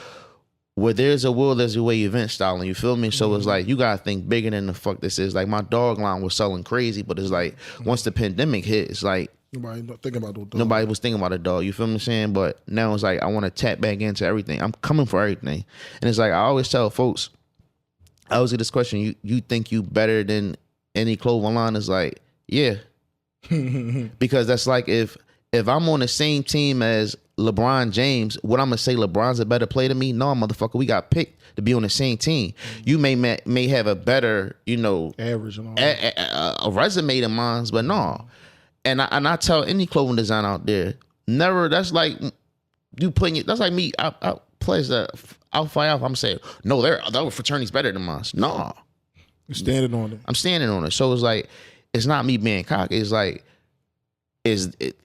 where there's a will, there's a way event styling, you feel me? So it's like, you gotta think bigger than the fuck this is. Like, my dog line was selling crazy, but it's like, once the pandemic hit, it's like, nobody thinking about the dog. Nobody was thinking about a dog, you feel me saying? But now it's like, I want to tap back into everything. I'm coming for everything. And it's like, I always tell folks, I always get this question, you think you better than any clothing line? Is like, yeah. Because that's like, if I'm on the same team as LeBron James, what I'm gonna say, LeBron's a better player than me? No, motherfucker, we got picked to be on the same team. You may have a better, average and all a resume than mine, but no. And I tell any clothing designer out there, never. That's like you putting it. That's like me. I place that Alpha Alpha. I'm saying no. Their fraternity's better than mine. No, you're standing on it. I'm standing on it. So it's like, it's not me being cocky. It's like,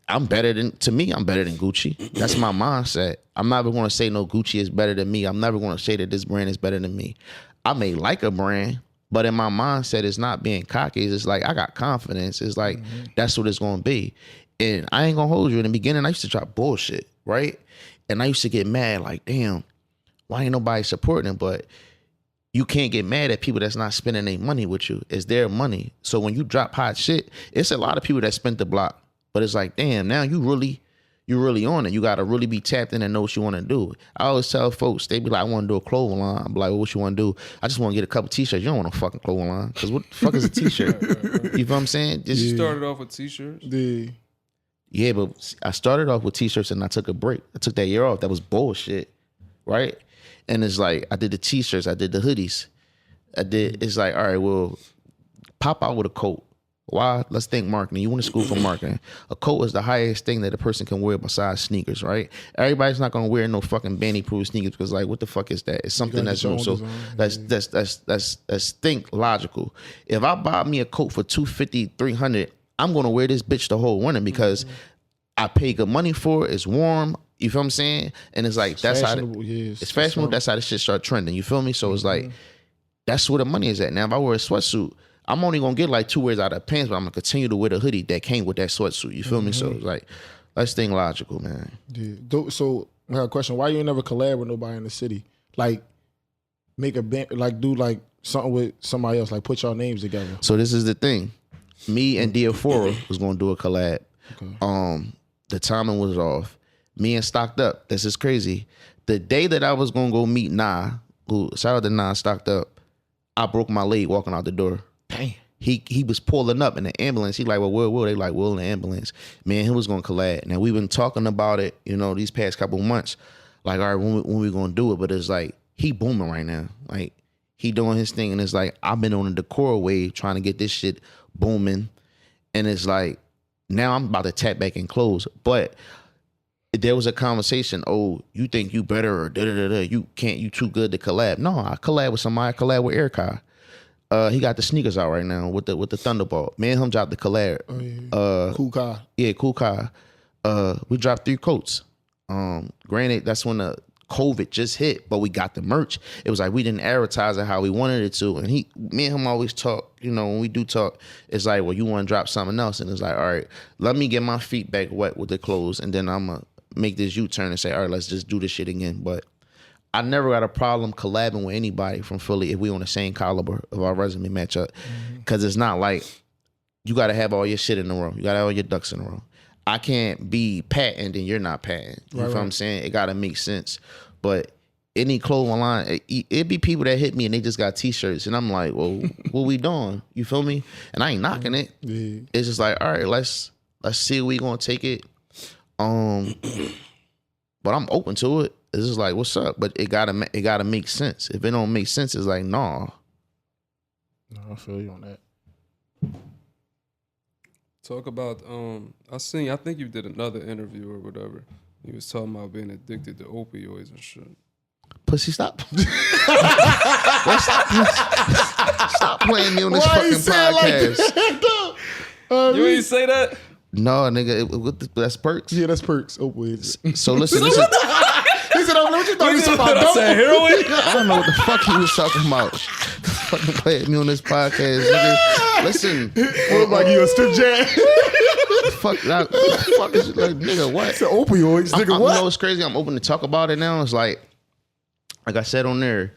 I'm better than Gucci. That's my mindset. I'm never going to say no, Gucci is better than me. I'm never going to say that this brand is better than me. I may like a brand, but in my mindset, it's not being cocky. It's like, I got confidence. It's like, that's what it's going to be. And I ain't going to hold you. In the beginning, I used to try bullshit, right? And I used to get mad, like, damn, why ain't nobody supporting it? But you can't get mad at people that's not spending their money with you. It's their money. So when you drop hot shit, it's a lot of people that spent the block. But it's like, damn, now you really on it. You got to really be tapped in and know what you want to do. I always tell folks, they be like, I want to do a clothing line. I'm like, well, what you want to do? I just want to get a couple t-shirts. You don't want a fucking clothing line. Because what the fuck is a t-shirt? Right. You feel what I'm saying? You started off with t-shirts? Yeah, but I started off with t-shirts and I took a break. I took that year off. That was bullshit, right? And it's like, I did the t-shirts. I did the hoodies. It's like, all right, well, pop out with a coat. Why? Let's think marketing. You went to school for marketing. A coat is the highest thing that a person can wear besides sneakers, right? Everybody's not gonna wear no fucking Banni Peru sneakers because, like, what the fuck is that? It's something that's so that's think logical. If I buy me a coat for $250, $300, I'm gonna wear this bitch the whole winter because I pay good money for it. It's warm. You feel what I'm saying? And it's like, that's how it's fashionable. That's how this shit start trending. You feel me? So it's like, that's where the money is at. Now, if I wear a sweatsuit, I'm only gonna get like 2 wears out of pants, but I'm gonna continue to wear the hoodie that came with that sweatsuit. You feel me? So it's like, let's think logical, man. Yeah. So I have a question. Why you ain't never collab with nobody in the city? Like, make a band, like do like something with somebody else, like put y'all names together. So this is the thing. Me and Diafora was gonna do a collab. Okay. The timing was off. Me and Stocked Up. This is crazy. The day that I was gonna go meet Nah, who shout out to Nah, Stocked Up, I broke my leg walking out the door. Damn. He was pulling up in the ambulance. He like, well, Will? They like, Will in the ambulance. Man, he was gonna collab. Now we've been talking about it, these past couple months. Like, all right, when we gonna do it? But it's like, he booming right now. Like, he doing his thing, and it's like, I've been on a decor wave trying to get this shit booming. And it's like, now I'm about to tap back and close. But there was a conversation, oh, you think you better or da-da-da-da, you too good to collab. No, I collab with somebody. I collab with Erikai. He got the sneakers out right now with the Thunderbolt. Me and him dropped the collab. Oh, yeah. Cool Kai. Yeah, Cool Kai. We dropped 3 coats. Granted, that's when the COVID just hit, but we got the merch. It was like we didn't advertise it how we wanted it to. And me and him always talk, when we do talk, it's like, well, you want to drop something else. And it's like, all right, let me get my feet back wet with the clothes, and then I'm going to make this U-turn and say, all right, let's just do this shit again. But I never got a problem collabing with anybody from Philly if we on the same caliber of our resume matchup. Because it's not like you got to have all your shit in a row. You got to have all your ducks in a row. I can't be patent and you're not patent. You know what I'm saying? It got to make sense. But any clothing line, it'd be people that hit me and they just got T-shirts. And I'm like, well, what we doing? You feel me? And I ain't knocking it. Yeah. It's just like, all right, let's see where we going to take it. But I'm open to it. It's just like, what's up? But it gotta make sense. If it don't make sense, it's like, nah. No, I feel you on that. Talk about I think you did another interview or whatever. You was talking about being addicted to opioids and shit. Pussy, stop. Stop playing me on this fucking podcast. Like you ain't say that? No, nigga, that's perks. Yeah, that's perks. Opioids. So listen. He said, what you thought he was talking about? I said heroin? I don't know what the fuck he was talking about. Fucking play at me on this podcast, nigga. Listen, Look like you a strip jab. fuck is like, nigga, what? It's an opioids, nigga. You What? know what's crazy? I'm open to talk about it now. It's like I said on there,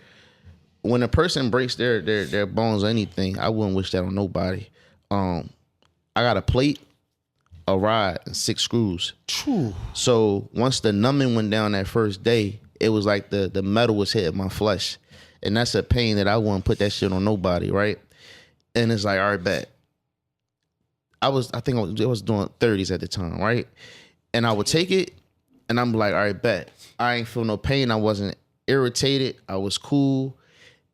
when a person breaks their bones or anything, I wouldn't wish that on nobody. I got a plate, a rod, and 6 screws. True. So once the numbing went down that first day, it was like the metal was hitting my flesh. And that's a pain that I wouldn't put that shit on nobody, right? And it's like, all right, bet. I was doing 30s at the time, right? And I would take it, and I'm like, all right, bet. I ain't feel no pain. I wasn't irritated. I was cool.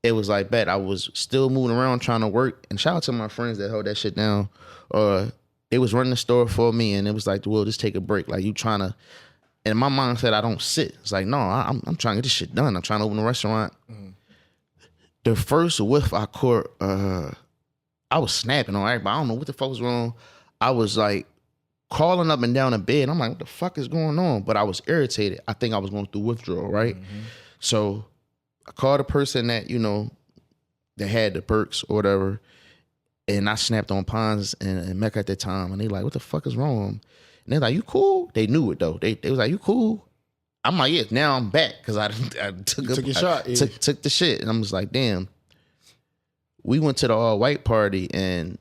It was like, bet. I was still moving around trying to work. And shout out to my friends that held that shit down. They was running the store for me, and it was like, well, just take a break. Like, you trying to... And my mom said, I don't sit. It's like, no, I'm trying to get this shit done. I'm trying to open a restaurant. Mm-hmm. The first whiff I caught, I was snapping on everybody. I don't know what the fuck was wrong. I was like crawling up and down the bed. I'm like, what the fuck is going on? But I was irritated. I think I was going through withdrawal, right? Mm-hmm. So I called a person that, that had the perks or whatever. And I snapped on Pons and Mecca at that time. And they like, what the fuck is wrong with him? And they're like, you cool? They knew it though. They was like, you cool? I'm like, yeah, now I'm back because I took your shot. Yeah. Took the shit. And I'm just like, damn. We went to the all-white party and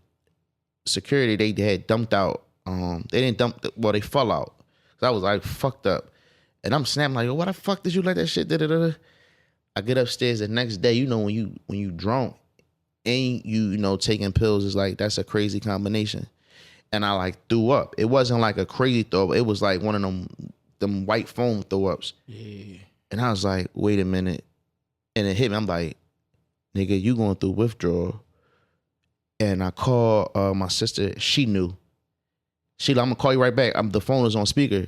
security, they had dumped out. They didn't dump, they fell out. So I was like, fucked up. And I'm snapping like, why the fuck did you let that shit? Da-da-da-da. I get upstairs the next day, when you drunk and you taking pills, is like, that's a crazy combination. And I like threw up. It wasn't like a crazy throw up. It was like one of them white foam throw ups. Yeah. And I was like, wait a minute. And it hit me. I'm like, nigga, you going through withdrawal. And I called my sister. She knew. She like, I'm gonna call you right back. The phone is on speaker.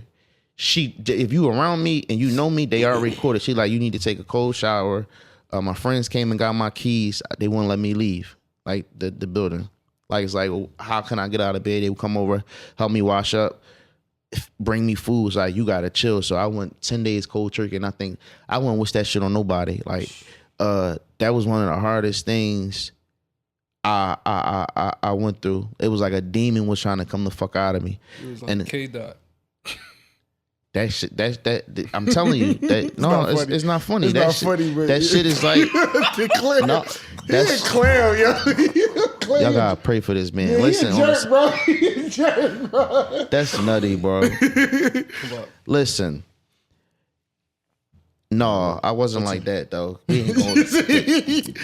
If you around me and you know me, they already recorded. She like, you need to take a cold shower. My friends came and got my keys. They wouldn't let me leave, like the building. Like, it's like, well, how can I get out of bed? They would come over, help me wash up, bring me food. It's like, you gotta chill. So I went 10 days cold turkey, and I think I wouldn't wish that shit on nobody. Like, that was one of the hardest things I went through. It was like a demon was trying to come the fuck out of me. It was like K-Dot. That shit, that I'm telling you, that it's not funny. It's not funny, but that shit is like no, that's clown, yo. Y'all gotta pray for this man. Yeah, listen, he a jerk, bro. He a jerk, bro. That's nutty, bro. Listen. No, I wasn't like that though.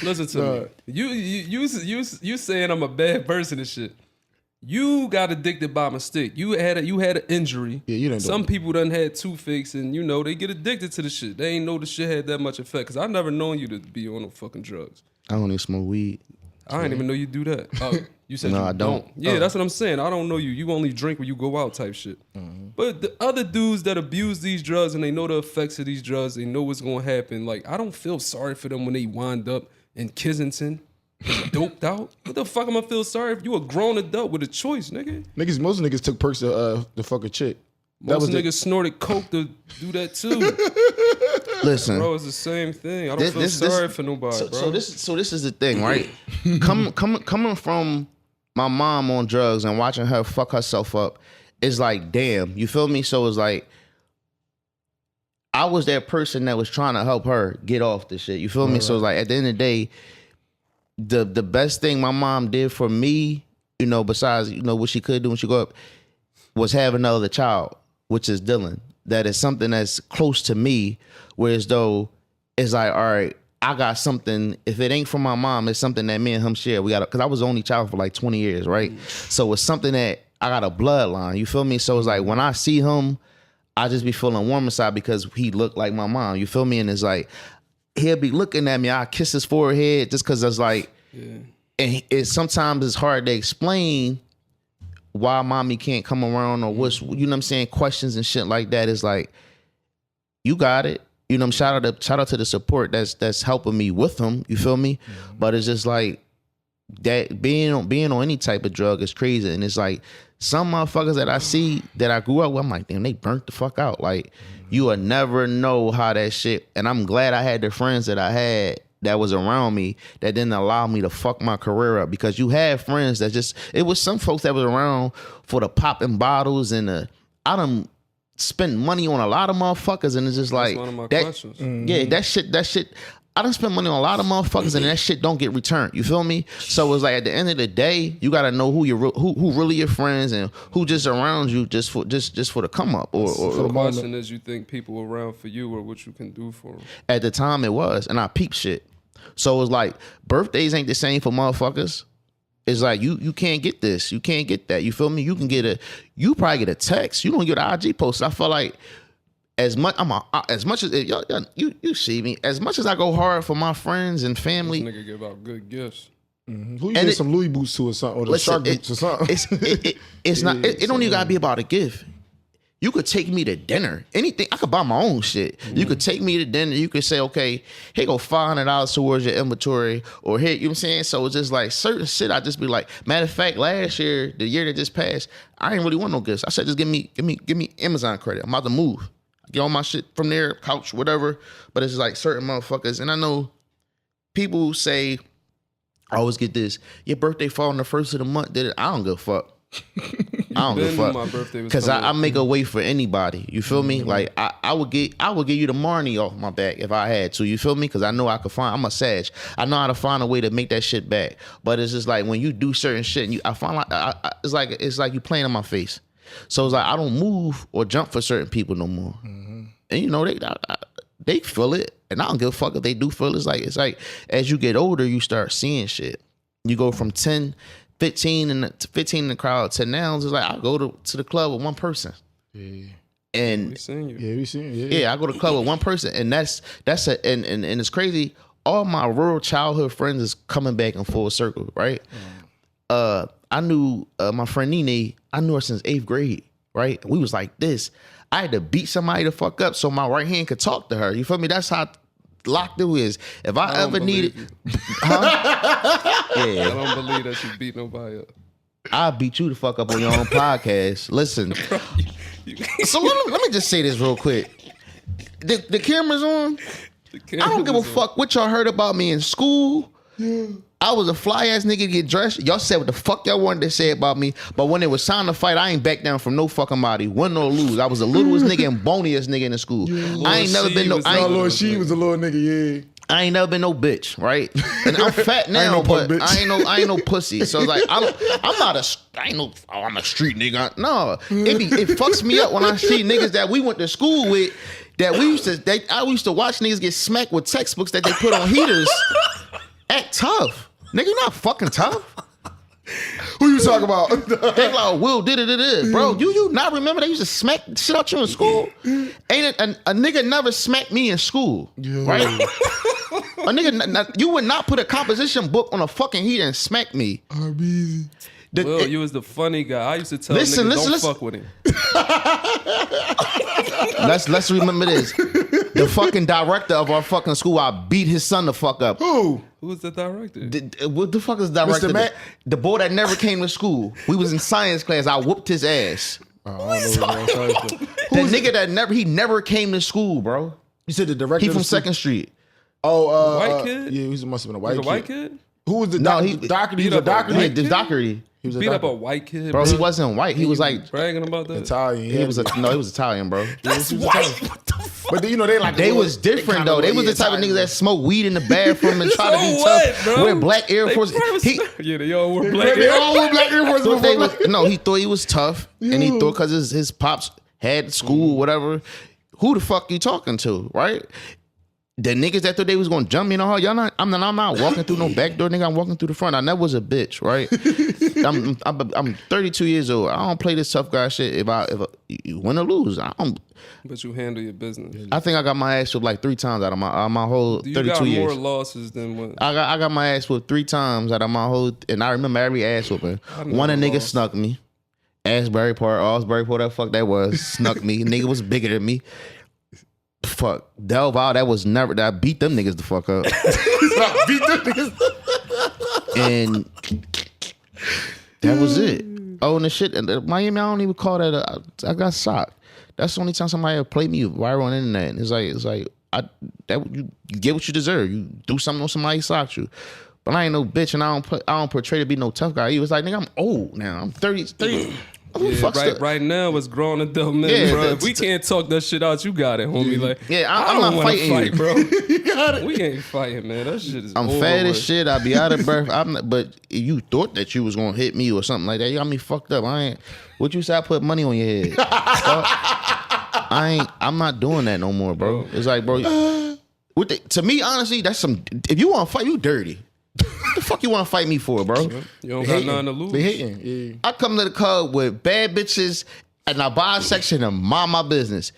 Listen to me. You saying I'm a bad person and shit. You got addicted by mistake. You had an injury. Yeah, you didn't. Some people done had toothaches, and they get addicted to the shit. They ain't know the shit had that much effect. Cause I never known you to be on no fucking drugs. I don't even smoke weed. I didn't even know you do that. Oh, you said no, you I don't. Yeah, that's what I'm saying. I don't know you. You only drink when you go out type shit. Mm-hmm. But the other dudes that abuse these drugs and they know the effects of these drugs, they know what's gonna happen. Like, I don't feel sorry for them when they wind up in Kensington, doped out. What the fuck am I feel sorry if you a grown adult with a choice, nigga? Most niggas took perks to fuck a chick. Most niggas snorted coke to do that too. Listen, bro, it's the same thing. I don't feel sorry for nobody, bro. So this is the thing, right? Coming from my mom on drugs and watching her fuck herself up, it's like, damn, you feel me? So it's like, I was that person that was trying to help her get off the shit. You feel me? Right. So it's like, at the end of the day, the best thing my mom did for me, besides, what she could do when she grew up, was have another child, which is Dylan. That is something that's close to me, whereas though it's like, all right, I got something. If it ain't from my mom, it's something that me and him share. Because I was the only child for like 20 years, right? So it's something that I got a bloodline. You feel me? So it's like, when I see him, I just be feeling warm inside because he looked like my mom. You feel me? And it's like, he'll be looking at me. I kiss his forehead just because it's like, yeah. And sometimes it's hard to explain why mommy can't come around or what's, questions and shit like that. Is like, you got it. Shout out to the support that's helping me with him. You feel me? Mm-hmm. But it's just like that being on any type of drug is crazy. And it's like some motherfuckers that I see that I grew up with, I'm like, damn, they burnt the fuck out. Like, you will never know how that shit. And I'm glad I had the friends that I had that was around me that didn't allow me to fuck my career up, because you had friends that just, it was some folks that was around for the popping bottles and I done spent money on a lot of motherfuckers, and it's just like, That's one of my that, questions. yeah, that shit. I done spent money on a lot of motherfuckers, and that shit don't get returned. You feel me? So it's like at the end of the day, you gotta know who who really your friends and who just around you just for the come up or So the question is, you think people around for you or what you can do for them? at the time it was, and I peeped shit. So it's like birthdays ain't the same for motherfuckers. It's like you can't get this, you can't get that. You feel me? You probably get a text. You don't get an IG post. I feel like as much as y'all, you see me, as much as I go hard for my friends and family. This nigga give out good gifts. Mm-hmm. Who you get some Louis boots to or something, or the shark boots or something? It's not. It don't even gotta be about a gift. You could take me to dinner. Anything. I could buy my own shit. Mm-hmm. You could take me to dinner. You could say, okay, here go $500 towards your inventory, or here, you know what I'm saying? So it's just like certain shit. I just be like, matter of fact, last year, the year that just passed, I didn't really want no gifts. I said, just give me Amazon credit. I'm about to move. Get all my shit from there, couch, whatever. But it's like certain motherfuckers, and I know people say, I always get this, your birthday fall on the first of the month. Did it? I don't give a fuck. I don't give a fuck, because I make a way for anybody. You feel me? Like I would give you the Marnie off my back if I had to. You feel me? Because I know I could find. I'm a Sag. I know how to find a way to make that shit back. But it's just like when you do certain shit, and I find like it's like you playing in my face. So it's like I don't move or jump for certain people no more. Mm-hmm. And you know they feel it, and I don't give a fuck if they do feel it. It's like as you get older, you start seeing shit. You go from 10. 15 in the crowd to now, it's like I go to the club with one person. Yeah. And We seen you. Yeah, we seen you. yeah, I go to the club with one person, and that's and it's crazy. All my rural childhood friends is coming back in full circle, right? I knew my friend Nene. I knew her since 8th grade, right? We was like this. I had to beat somebody the fuck up so my right hand could talk to her. You feel me? That's how locked it is. If I ever needed, I don't believe that you beat nobody up. I'll beat you the fuck up on your own podcast. Listen. So let me just say this real quick. The camera's on. I don't give a fuck what y'all heard about me in school. I was a fly ass nigga to get dressed. Y'all said what the fuck y'all wanted to say about me. But when it was time to fight, I ain't back down from no fucking body. Win or lose. I was the littlest nigga and boniest nigga in the school. I ain't never been no. Lord, she was a little nigga, yeah. I ain't never been no bitch, right? And I'm fat now, but I ain't no pussy. So it's like I'm a street nigga. No, it fucks me up when I see niggas that we went to school with that I used to watch niggas get smacked with textbooks that they put on heaters. Act tough, nigga. You not fucking tough. Who you talking about? They like, Will did it, bro. You not remember they used to smack shit out you in school? Ain't a nigga never smacked me in school, right? A nigga, you would not put a composition book on a fucking heater and smack me. Will, you was the funny guy. I used to tell niggas don't fuck with him. Let's remember this. The fucking director of our fucking school, I beat his son the fuck up. Who? Who was the director? What the fuck is the director? Mr. Matt? The boy that never came to school. We was in science class. I whooped his ass. The nigga that never came to school, bro. You said the director? He from 2nd Street. Oh, white kid? Yeah, he must have been a white kid. Was a white kid? Who was the Doherty? He was a Doherty? Yeah, the Doherty. He was beat up a white kid, bro. He wasn't white. He was like bragging about that. Italian. He was Italian, bro. That's white. What the fuck? But they was different though. They was the type of niggas that smoke weed in the bathroom and try to be tough. Bro? Wear black Air Force. Yeah, they all wore black They all wore black Air Force. He thought he was tough, and he thought because his pops had school, whatever. Who the fuck you talking to, right? The niggas that thought they was gonna jump me in the hall, I'm not walking through no back door, nigga. I'm walking through the front. I never was a bitch, right? I'm 32 years old. I don't play this tough guy shit. If you win or lose, I don't. But you handle your business. I think I got my ass whooped like 3 times out of my whole 32 years. You got more losses than what? I got my ass whooped 3 times out of my whole, and I remember every ass whooping. One a nigga snuck me. Asbury Park, whatever the fuck that was, snuck me. Nigga was bigger than me. Fuck. Delval, that beat them niggas the fuck up. Beat them niggas. And that was it. Oh, and the shit. And Miami, I don't even call that I got shocked. That's the only time somebody ever played me viral on the internet. It's like you get what you deserve. You do something on somebody socked you. But I ain't no bitch, and I don't portray to be no tough guy. He was like, nigga, I'm old now. I'm 30. Yeah, right now it's grown adult men, bro. If we can't talk that shit out, you got it, homie. Like, I'm not fighting fight, you, bro. You got it. We ain't fighting, man. That shit is. I'm over fat with. as shit. I be out of breath. But if you thought that you was gonna hit me or something like that, you got me fucked up. I ain't. What you say? I put money on your head. I'm not doing that no more, bro. It's like, bro. To me, honestly, that's some. If you want to fight, you dirty. What the fuck you want to fight me for, bro? You don't got nothing to lose. They hating. Yeah. I come to the club with bad bitches and I buy a section and mind my business.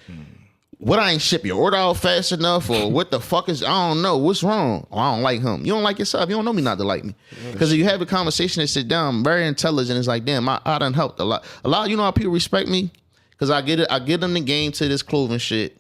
What, I ain't ship your order out fast enough, or what the fuck is, I don't know. What's wrong? Oh, I don't like him. You don't like yourself. You don't know me not to like me. Because if you have a conversation and sit down, I'm very intelligent. It's like, damn, I done helped a lot. You know how people respect me? Because I get them the game to this clothing shit.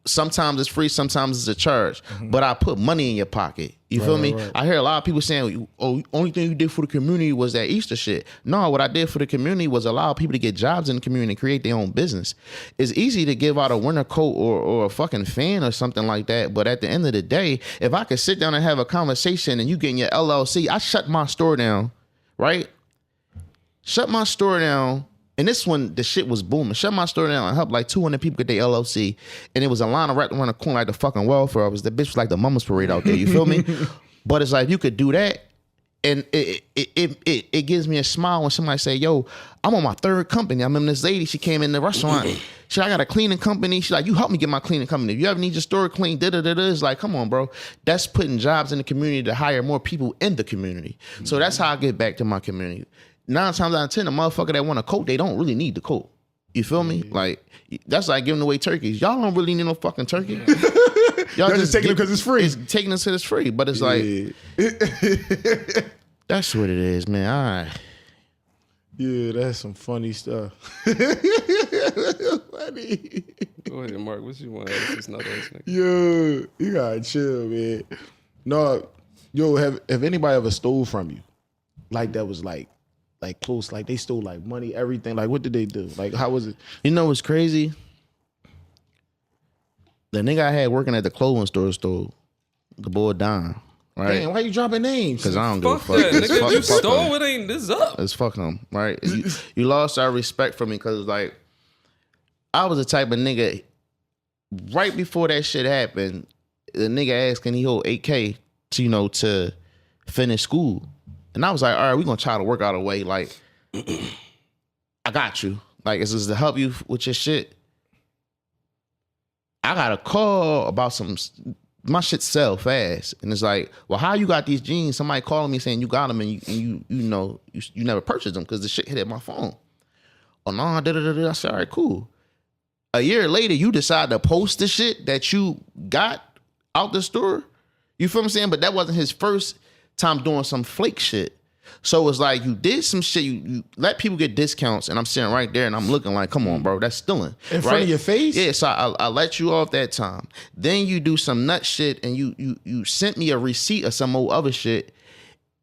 Sometimes it's free, sometimes it's a charge. But I put money in your pocket. You feel me? Right. I hear a lot of people saying, oh, only thing you did for the community was that Easter shit. No, what I did for the community was allow people to get jobs in the community and create their own business. It's easy to give out a winter coat or a fucking fan or something like that. But at the end of the day, if I could sit down and have a conversation and you get in your LLC, I shut my store down, right? Shut my store down. And this one, the shit was booming. Shut my store down and helped like 200 people get their LLC. And it was a line right around the corner like the fucking welfare. The bitch was like the mama's parade out there. You feel me? But it's like, you could do that. And it gives me a smile when somebody say, yo, I'm on my third company. I remember this lady, she came in the restaurant. She I got a cleaning company. She's like, you help me get my cleaning company. If you ever need your store clean, It's like, come on, bro. That's putting jobs in the community to hire more people in the community. So that's how I get back to my community. 9 times out of 10, the motherfucker that want a coat, they don't really need the coat. You feel me? Like, that's like giving away turkeys. Y'all don't really need no fucking turkey. Y'all just taking it because it's free. It's taking it because it's free. But it's like, that's what it is, man. All right. Yeah, that's some funny stuff. Funny. Go ahead, Mark. What you want to ask this nut ass nigga? Yo, you gotta chill, man. No, yo, have anybody ever stole from you? Like that was like close, like they stole like money, everything. Like what did they do? Like how was it? You know what's crazy? The nigga I had working at the clothing store stole. The boy Don. Right? Damn, why you dropping names? Because I don't give a fuck. That, nigga. Fuck, you fuck stole him. it, ain't this up? It's fuck him, right? You lost our respect for me because like I was the type of nigga. Right before that shit happened, the nigga asked, can he hold 8K to finish school? And I was like, all right, we're gonna try to work out a way. Like, I got you. Like, is this to help you with your shit? I got a call about my shit sell fast. And it's like, well, how you got these jeans? Somebody calling me saying you got them and you never purchased them because the shit hit at my phone. Oh no, I said, all right, cool. A year later, you decide to post the shit that you got out the store. You feel what I'm saying? But that wasn't his first time doing some flake shit. So it's like you did some shit, you let people get discounts, and I'm sitting right there and I'm looking like, come on, bro, that's stealing. In front of your face? Yeah, so I let you off that time. Then you do some nut shit and you sent me a receipt of some old other shit.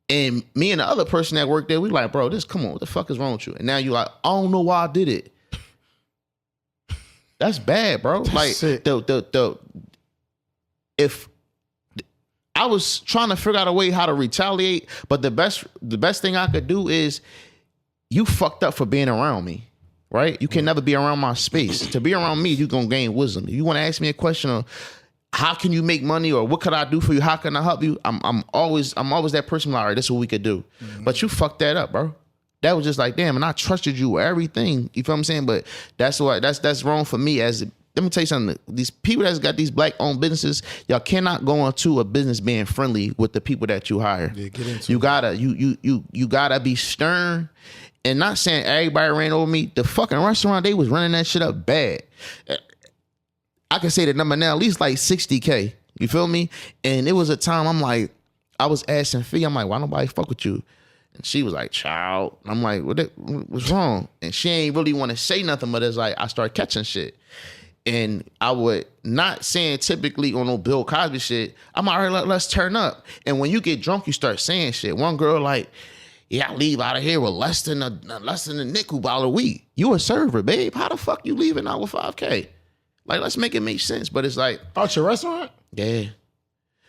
And me and the other person that worked there, we like, bro, come on, what the fuck is wrong with you? And now you like, I don't know why I did it. That's bad, bro. That's like if I was trying to figure out a way how to retaliate, but the best thing I could do is you fucked up for being around me, right? You can never be around my space. To be around me, you're gonna gain wisdom. If you want to ask me a question of how can you make money or what could I do for you? How can I help you? I'm always that person like, all right, this is what we could do. Mm-hmm. But you fucked that up, bro. That was just like, damn, and I trusted you with everything. You feel what I'm saying? But that's wrong for me. Let me tell you something. These people that's got these black-owned businesses, y'all cannot go into a business being friendly with the people that you hire. Yeah, get into you gotta you gotta be stern. And not saying everybody ran over me. The fucking restaurant, they was running that shit up bad. I can say the number now, at least like 60K. You feel me? And it was a time I'm like, I was asking Fee, I'm like, why nobody fuck with you? And she was like, child. I'm like, what's wrong? And she ain't really want to say nothing, but it's like, I started catching shit. And I would, not saying typically on no Bill Cosby shit, I'm like, all right, let's turn up. And when you get drunk, you start saying shit. One girl like, yeah, I leave out of here with less than a nickel bottle of weed. You a server, babe. How the fuck you leaving out with 5K? Like, let's make it make sense. But it's like, Out your restaurant? yeah.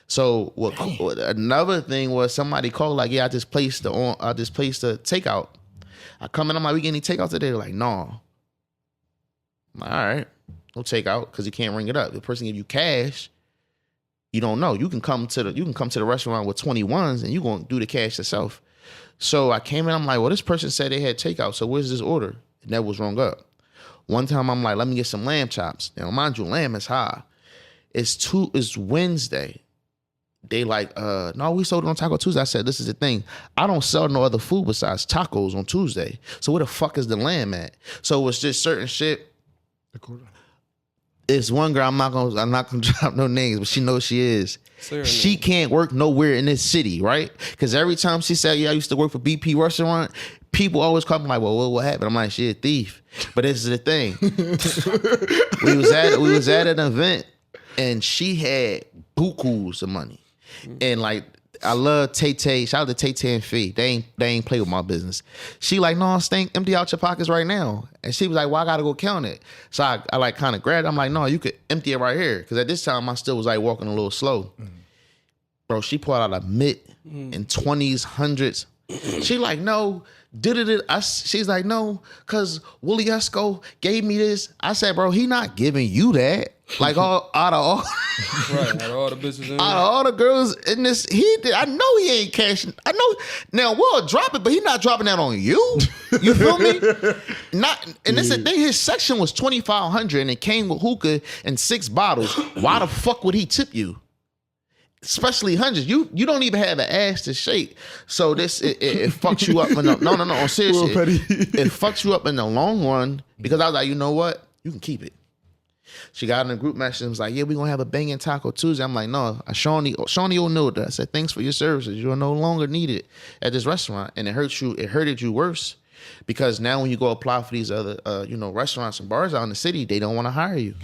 So what another thing was somebody called like, yeah, I just placed the takeout. I come in, I'm like, we get any takeout today? They're like, no. I'm like, all right, no takeout because you can't ring it up. The person give you cash, you don't know. You can come to the restaurant with 21s and you gonna do the cash yourself. So I came in, I'm like, well, this person said they had takeout, so where's this order? And that was wrong up. One time I'm like, let me get some lamb chops. Now mind you, lamb is high. It's Wednesday. They like, no, we sold it on Taco Tuesday. I said, this is the thing. I don't sell no other food besides tacos on Tuesday. So where the fuck is the lamb at? So it's just certain shit. It's one girl, I'm not gonna drop no names, but she knows she is. She can't work nowhere in this city, right? Because every time she said, yeah, I used to work for BP restaurant, people always call me like, well, what happened? I'm like, she a thief. But this is the thing. we was at an event and she had bukus of money. And like, I love Tay-Tay. Shout out to Tay-Tay and Fee. They ain't play with my business. She like, no, stink, empty out your pockets right now. And she was like, well, I gotta go count it. So I like kind of grabbed it. I'm like, no, you could empty it right here. Because at this time, I still was like walking a little slow. Bro, she pulled out a mitt in 20s, 100s. She like, no, she's like, no, because Willie Esco gave me this. I said, bro, he not giving you that. Like out of all the bitches in out of all the girls in this, I know he ain't cashing. I know now we'll drop it, but he not dropping that on you. You feel me? And this the thing, his section was 2,500 and it came with hookah and 6 bottles. Why the fuck would he tip you? Especially hundreds. You don't even have an ass to shake. So this it fucks you up in the, no, seriously. It fucks you up in the long run because I was like, you know what? You can keep it. She got in a group message and was like, yeah, we're going to have a banging Taco Tuesday. I'm like, no, Shawnee O'Neal. I said, thanks for your services. You are no longer needed at this restaurant. And it hurted you worse because now when you go apply for these other, restaurants and bars out in the city, they don't want to hire you.